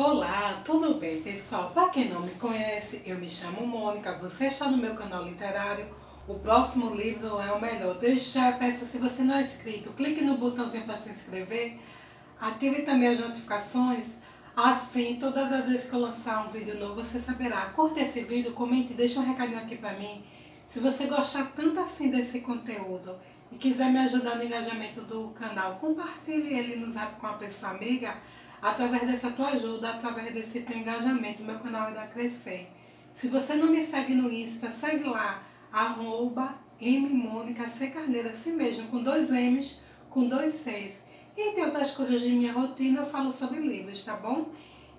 Olá, tudo bem, pessoal? Para quem não me conhece, eu me chamo Mônica, você está no meu canal literário. O próximo livro é o melhor. Desde já peço, se você não é inscrito, clique no botãozinho para se inscrever, ative também as notificações, assim todas as vezes que eu lançar um vídeo novo você saberá. Curta esse vídeo, comente, deixa um recadinho aqui para mim. Se você gostar tanto assim desse conteúdo e quiser me ajudar no engajamento do canal, compartilhe ele no Zap com uma pessoa amiga. Através dessa tua ajuda, através desse teu engajamento, meu canal irá crescer. Se você não me segue no Insta, segue lá, @mmonica_carneiro, assim mesmo, com 2 M's, com 2 C's. Entre outras coisas de minha rotina, eu falo sobre livros, tá bom?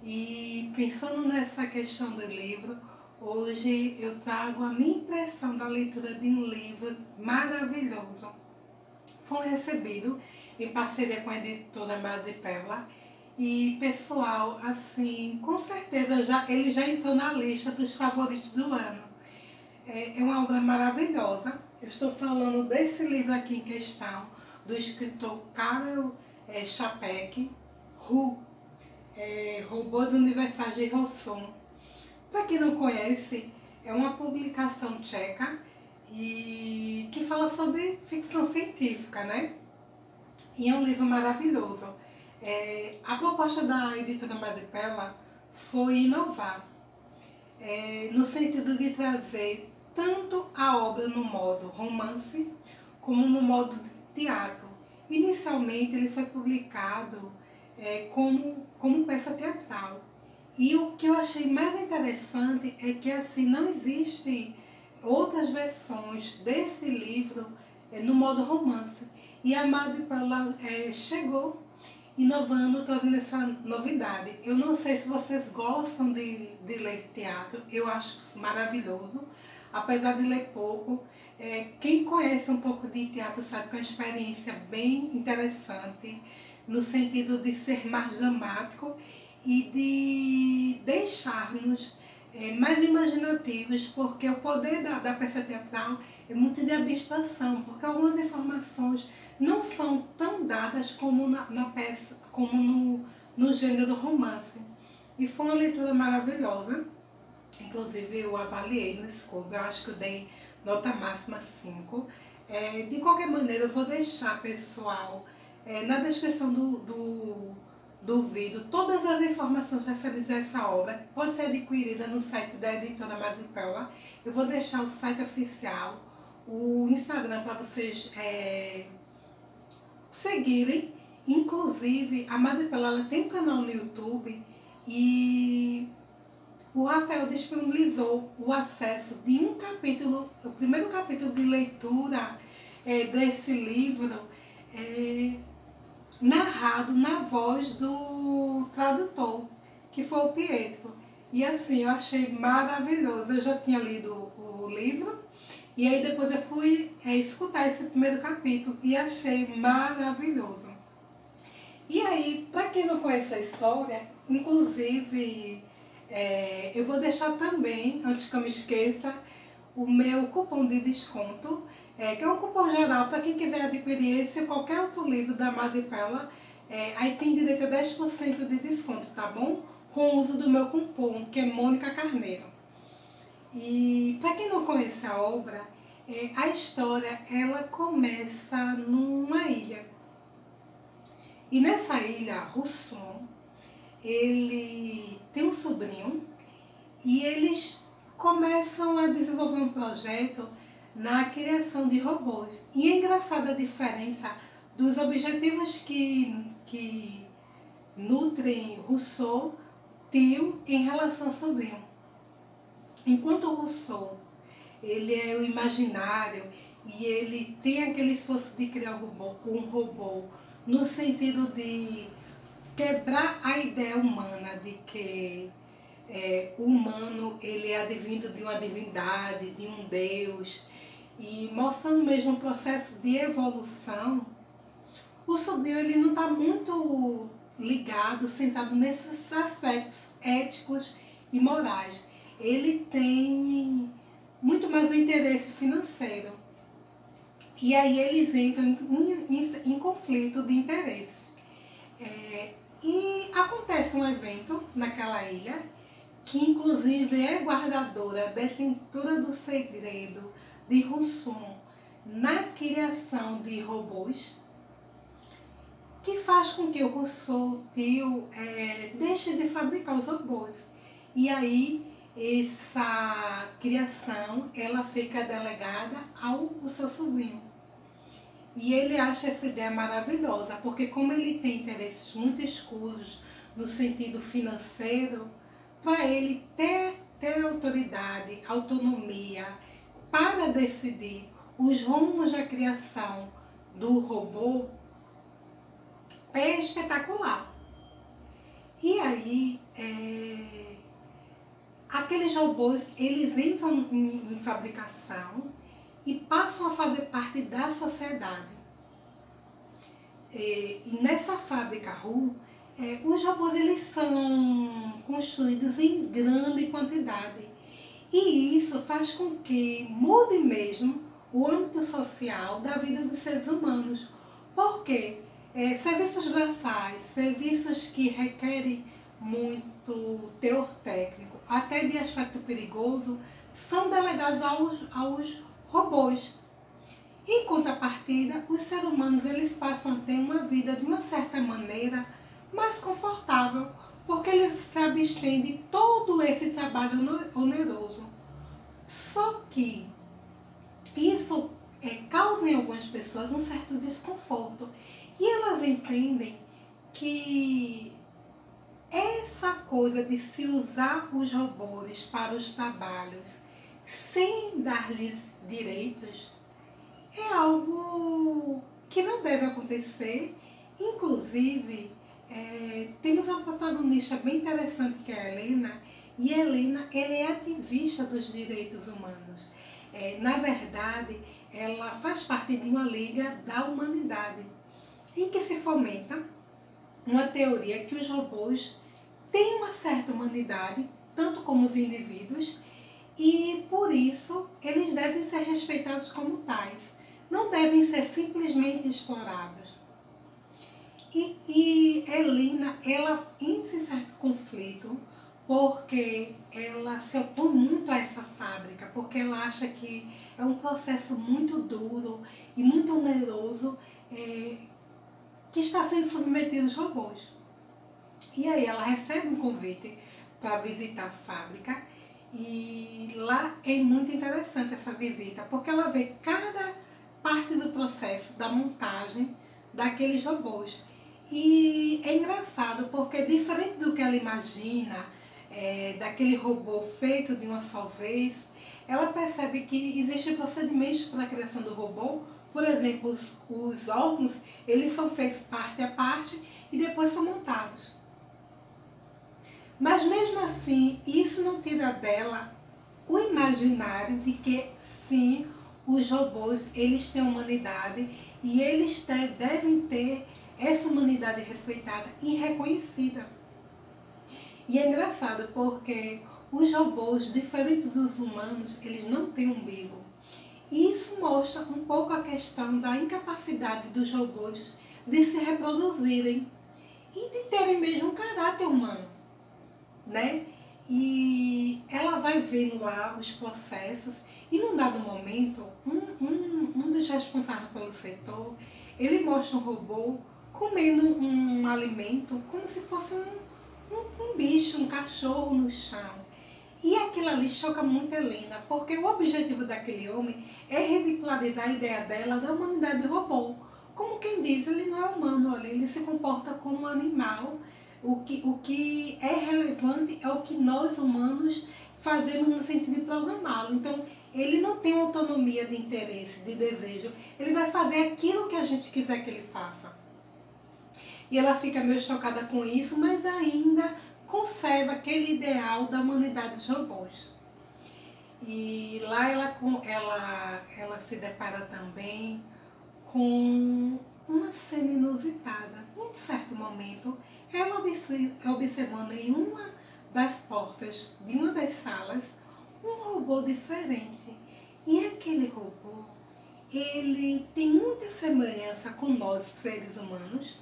E pensando nessa questão do livro, hoje eu trago a minha impressão da leitura de um livro maravilhoso. Foi recebido em parceria com a editora Madrepella. E pessoal, assim, com certeza ele já entrou na lista dos favoritos do ano. É uma obra maravilhosa. Eu estou falando desse livro aqui em questão, do escritor Karel Čapek, Robôs Universais de Rousseau. Para quem não conhece, é uma publicação tcheca e que fala sobre ficção científica, né? E é um livro maravilhoso. A proposta da editora Madrepella foi inovar, no sentido de trazer tanto a obra no modo romance como no modo teatro. Inicialmente ele foi publicado como peça teatral. E o que eu achei mais interessante é que assim não existem outras versões desse livro no modo romance. E a Madrepella chegou inovando, trazendo essa novidade. Eu não sei se vocês gostam de ler teatro, eu acho maravilhoso, apesar de ler pouco. Quem conhece um pouco de teatro sabe que é uma experiência bem interessante, no sentido de ser mais dramático e de deixar-nos mais imaginativos, porque o poder da peça teatral é muito de abstração, porque algumas informações não são tão dadas como na peça, como no gênero romance. E foi uma leitura maravilhosa, inclusive eu avaliei no Scooby, eu acho que eu dei nota máxima 5. De qualquer maneira, eu vou deixar, pessoal, na descrição do vídeo todas as informações referentes a essa obra. Pode ser adquirida no site da editora Madrepella. Eu vou deixar o site oficial, o Instagram para vocês seguirem. Inclusive, a Madrepella tem um canal no YouTube e o Rafael disponibilizou o acesso de um capítulo, o primeiro capítulo de leitura desse livro, narrado na voz do tradutor, que foi o Pietro. E assim, eu achei maravilhoso. Eu já tinha lido o livro, e aí depois eu fui escutar esse primeiro capítulo e achei maravilhoso. E aí, para quem não conhece a história, inclusive, eu vou deixar também, antes que eu me esqueça, o meu cupom de desconto, que é um cupom geral para quem quiser adquirir esse ou qualquer outro livro da Madrepella. Aí tem direito a 10% de desconto, tá bom? Com o uso do meu cupom, que é Mônica Carneiro. E para quem não conhece a obra, a história ela começa numa ilha. E nessa ilha, Rousseau, ele tem um sobrinho e eles começam a desenvolver um projeto na criação de robôs. E é engraçada a diferença dos objetivos que nutrem Rousseau, tio, em relação ao sobrinho. Enquanto o Rousseau, ele é o imaginário e ele tem aquele esforço de criar um robô no sentido de quebrar a ideia humana de que o humano ele é advindo de uma divindade, de um Deus, e mostrando mesmo um processo de evolução. O sobrinho ele não está muito ligado, centrado nesses aspectos éticos e morais. Ele tem muito mais o interesse financeiro. E aí eles entram em conflito de interesse. E acontece um evento naquela ilha, que inclusive é guardadora, detentora do segredo de Rousseau na criação de robôs, que faz com que o Rousseau, tio, deixe de fabricar os robôs. E aí essa criação ela fica delegada ao seu sobrinho. E ele acha essa ideia maravilhosa, porque como ele tem interesses muito escusos no sentido financeiro, para ele ter autoridade, autonomia para decidir os rumos da criação do robô é espetacular. E aí, aqueles robôs, eles entram em fabricação e passam a fazer parte da sociedade. E nessa fábrica RU, os robôs eles são construídos em grande quantidade. E isso faz com que mude mesmo o âmbito social da vida dos seres humanos. Porque serviços braçais, serviços que requerem muito teor técnico, até de aspecto perigoso, são delegados aos robôs. Em contrapartida, os seres humanos eles passam a ter uma vida de uma certa maneira mais confortável, porque eles se abstêm de todo esse trabalho oneroso. Só que isso causa em algumas pessoas um certo desconforto e elas entendem que essa coisa de se usar os robôs para os trabalhos sem dar-lhes direitos é algo que não deve acontecer. Inclusive, temos uma protagonista bem interessante que é a Helena, e a Helena ela é ativista dos direitos humanos. Na verdade, ela faz parte de uma liga da humanidade, em que se fomenta uma teoria que os robôs têm uma certa humanidade, tanto como os indivíduos, e por isso eles devem ser respeitados como tais, não devem ser simplesmente explorados. E Helena, ela entra em certo conflito, porque ela se opõe muito a essa fábrica, porque ela acha que é um processo muito duro e muito oneroso que está sendo submetido aos robôs. E aí ela recebe um convite para visitar a fábrica e lá é muito interessante essa visita, porque ela vê cada parte do processo da montagem daqueles robôs. E é engraçado porque diferente do que ela imagina, daquele robô feito de uma só vez, ela percebe que existem procedimentos para a criação do robô. Por exemplo, os órgãos, eles são feitos parte a parte e depois são montados. Mas mesmo assim, isso não tira dela o imaginário de que sim, os robôs eles têm humanidade e eles devem ter essa humanidade respeitada e reconhecida. E é engraçado porque os robôs, diferentes dos humanos, eles não têm umbigo. E isso mostra um pouco a questão da incapacidade dos robôs de se reproduzirem e de terem mesmo um caráter humano, né? E ela vai vendo lá os processos e num dado momento, um dos responsáveis pelo setor, ele mostra um robô comendo um alimento como se fosse um bicho, um cachorro no chão. E aquilo ali choca muito a Helena, porque o objetivo daquele homem é ridicularizar a ideia dela da humanidade do robô. Como quem diz, ele não é humano, olha, ele se comporta como um animal. O que é relevante é o que nós humanos fazemos no sentido de programá-lo. Então, ele não tem autonomia de interesse, de desejo. Ele vai fazer aquilo que a gente quiser que ele faça. E ela fica meio chocada com isso, mas ainda conserva aquele ideal da humanidade dos robôs. E lá ela se depara também com uma cena inusitada. Num certo momento, ela observando em uma das portas de uma das salas um robô diferente. E aquele robô, ele tem muita semelhança com nós, seres humanos,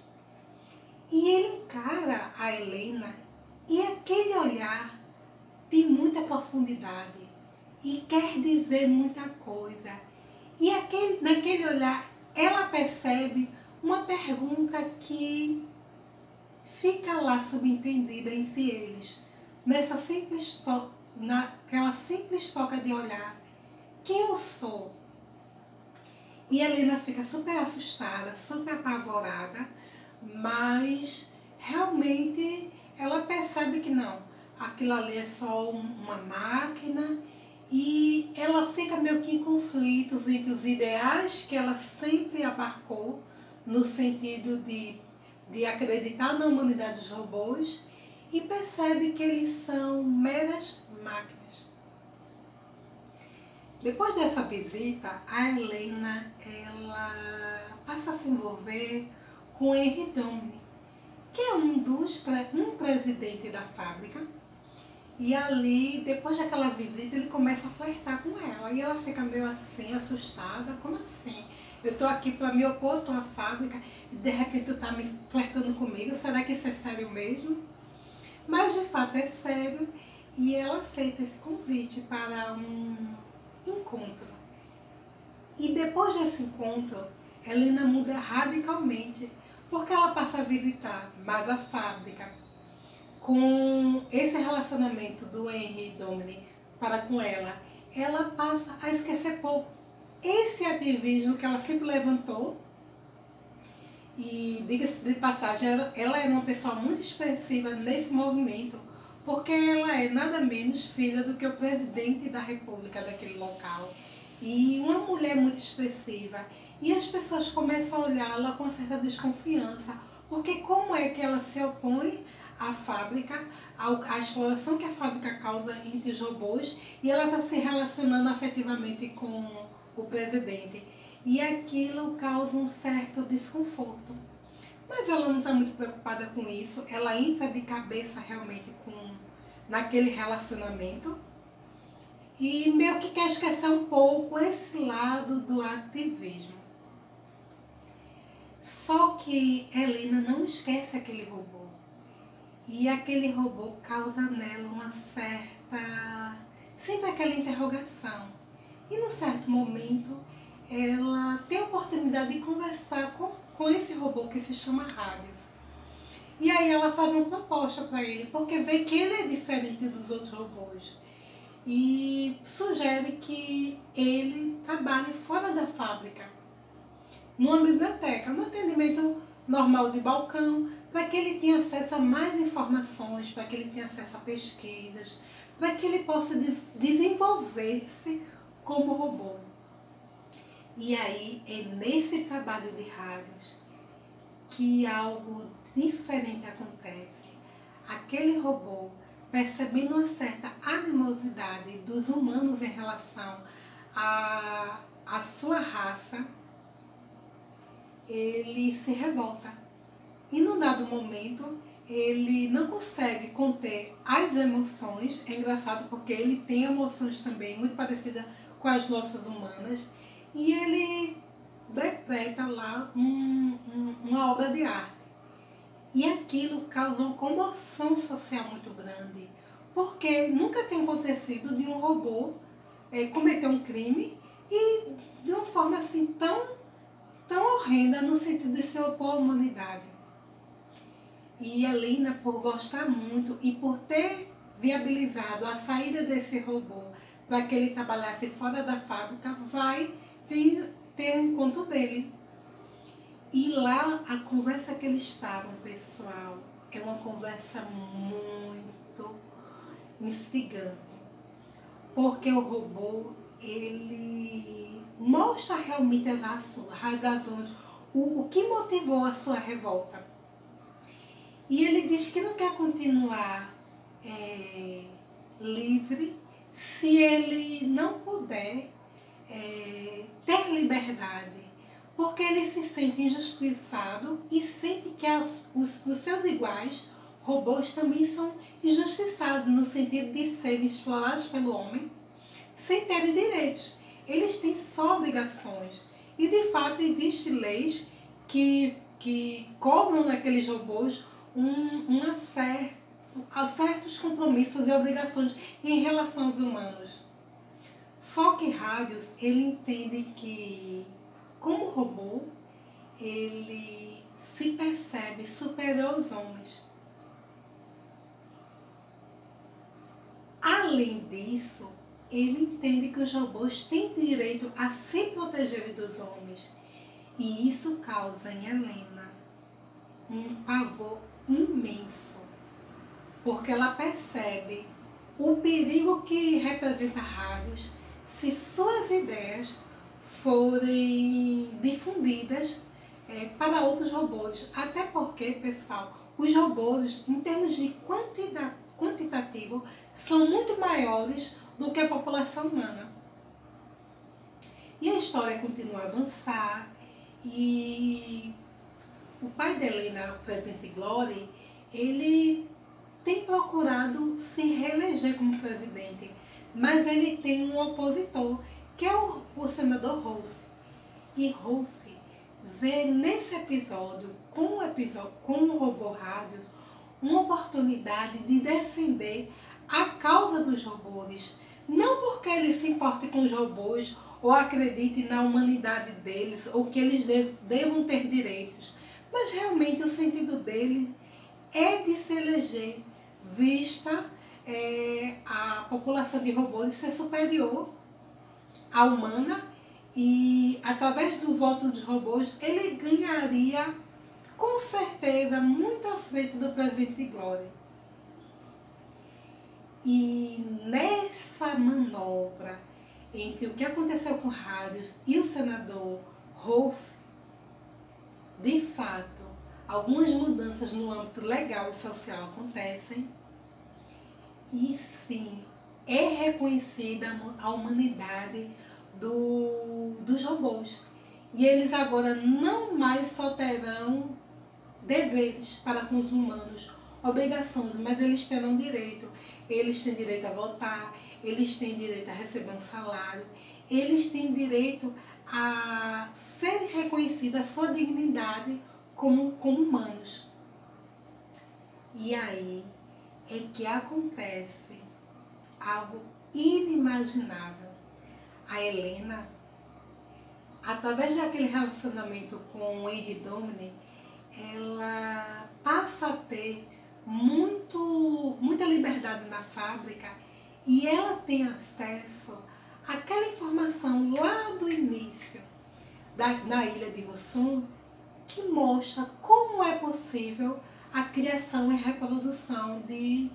e ele encara a Helena e aquele olhar tem muita profundidade e quer dizer muita coisa. E naquele olhar ela percebe uma pergunta que fica lá subentendida entre eles, naquela simples troca de olhar. Quem eu sou? E a Helena fica super assustada, super apavorada, mas realmente ela percebe que não, aquilo ali é só uma máquina, e ela fica meio que em conflitos entre os ideais que ela sempre abarcou, no sentido de acreditar na humanidade dos robôs, e percebe que eles são meras máquinas. Depois dessa visita, a Helena ela passa a se envolver com Henry Domine, que é um presidente da fábrica. E ali, depois daquela visita, ele começa a flertar com ela. E ela fica meio assim, assustada. Como assim? Eu tô aqui para me opor à tua fábrica e de repente tu tá me flertando comigo. Será que isso é sério mesmo? Mas de fato é sério. E ela aceita esse convite para um encontro. E depois desse encontro, Helena muda radicalmente, porque ela passa a visitar mais a fábrica. Com esse relacionamento do Henry Domine para com ela passa a esquecer pouco esse ativismo que ela sempre levantou. E diga-se de passagem, ela é uma pessoa muito expressiva nesse movimento, porque ela é nada menos filha do que o presidente da república daquele local. E uma mulher muito expressiva. E as pessoas começam a olhá-la com uma certa desconfiança, porque como é que ela se opõe à fábrica, à exploração que a fábrica causa entre os robôs, e ela está se relacionando afetivamente com o presidente. E aquilo causa um certo desconforto. Mas ela não está muito preocupada com isso, ela entra de cabeça realmente naquele relacionamento e meio que quer esquecer um pouco esse lado do ativismo. Só que Helena não esquece aquele robô. E aquele robô causa nela uma certa... sempre aquela interrogação. E num certo momento, ela tem a oportunidade de conversar com esse robô que se chama Hades. E aí ela faz uma proposta para ele, porque vê que ele é diferente dos outros robôs. E sugere que ele trabalhe fora da fábrica, numa biblioteca, no atendimento normal de balcão, para que ele tenha acesso a mais informações, para que ele tenha acesso a pesquisas, para que ele possa desenvolver-se como robô. E aí é nesse trabalho de rádios que algo diferente acontece. Aquele robô, percebendo uma certa animosidade dos humanos em relação à sua raça, ele se revolta. E num dado momento, ele não consegue conter as emoções. É engraçado porque ele tem emoções também muito parecidas com as nossas humanas. E ele decreta lá uma obra de arte. E aquilo causa uma comoção social muito grande. Porque nunca tem acontecido de um robô cometer um crime e de uma forma assim tão horrenda no sentido de se opor à humanidade. E Helena, por gostar muito e por ter viabilizado a saída desse robô para que ele trabalhasse fora da fábrica, vai ter um encontro dele. E lá a conversa que eles estavam, pessoal, é uma conversa muito instigante. Porque o robô, ele mostra realmente as razões, o que motivou a sua revolta. E ele diz que não quer continuar livre se ele não puder ter liberdade. Porque ele se sente injustiçado e sente que os seus iguais, robôs, também são injustiçados no sentido de serem explorados pelo homem sem terem direitos. Eles têm só obrigações. E de fato existem leis que cobram naqueles robôs um acesso a certos compromissos e obrigações em relação aos humanos. Só que Radius, ele entende que, como robô, ele se percebe superior aos homens. Além disso, ele entende que os robôs têm direito a se protegerem dos homens. E isso causa em Helena um pavor imenso, porque ela percebe o perigo que representa Radius se suas ideias forem difundidas para outros robôs. Até porque, pessoal, os robôs, em termos de quantitativo, são muito maiores do que a população humana. E a história continua a avançar e o pai de Helena, o presidente Glory, ele tem procurado se reeleger como presidente, mas ele tem um opositor, que é o senador Rolf. E Rolf vê nesse episódio, com o robô Radius, uma oportunidade de defender a causa dos robôs. Não porque ele se importe com os robôs ou acredite na humanidade deles ou que eles devam ter direitos, mas realmente o sentido dele é de se eleger, vista a população de robôs ser superior à humana, e através do voto dos robôs ele ganharia com certeza muito à frente do presidente Glory. E nessa manobra entre o que aconteceu com Radius e o senador Rolf, de fato, algumas mudanças no âmbito legal e social acontecem, e sim, é reconhecida a humanidade dos robôs. E eles agora não mais só terão deveres para com os humanos, obrigações, mas eles terão direito. Eles têm direito a votar, eles têm direito a receber um salário, eles têm direito a ser reconhecida a sua dignidade como humanos. E aí é que acontece algo inimaginável. A Helena, através daquele relacionamento com o Henry Domine, ela passa a ter muita liberdade na fábrica, e ela tem acesso àquela informação lá do início da ilha de Rossum, que mostra como é possível a criação e reprodução de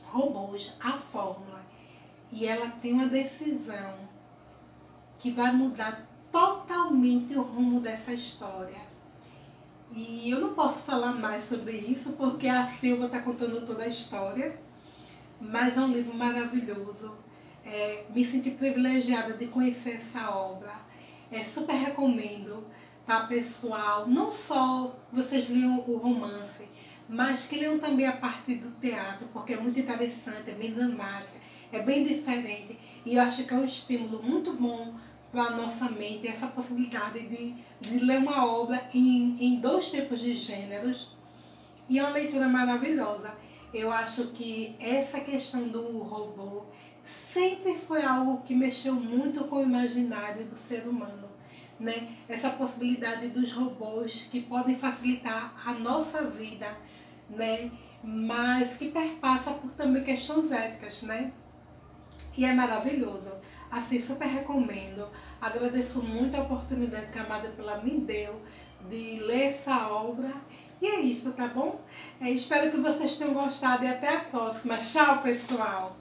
robôs, a fórmula. E ela tem uma decisão que vai mudar totalmente o rumo dessa história. E eu não posso falar mais sobre isso porque a Silva está contando toda a história, mas é um livro maravilhoso. Me senti privilegiada de conhecer essa obra. Super recomendo, tá, pessoal? Não só vocês leiam o romance, mas que leiam também a parte do teatro, porque é muito interessante, é bem dramática, é bem diferente, e eu acho que é um estímulo muito bom para a nossa mente, essa possibilidade de ler uma obra em dois tipos de gêneros, e é uma leitura maravilhosa. Eu acho que essa questão do robô sempre foi algo que mexeu muito com o imaginário do ser humano, né? Essa possibilidade dos robôs que podem facilitar a nossa vida, né? Mas que perpassa por também questões éticas, né? E é maravilhoso. Assim, super recomendo. Agradeço muito a oportunidade que a Amada Pela me deu de ler essa obra. E é isso, tá bom? Espero que vocês tenham gostado e até a próxima. Tchau, pessoal!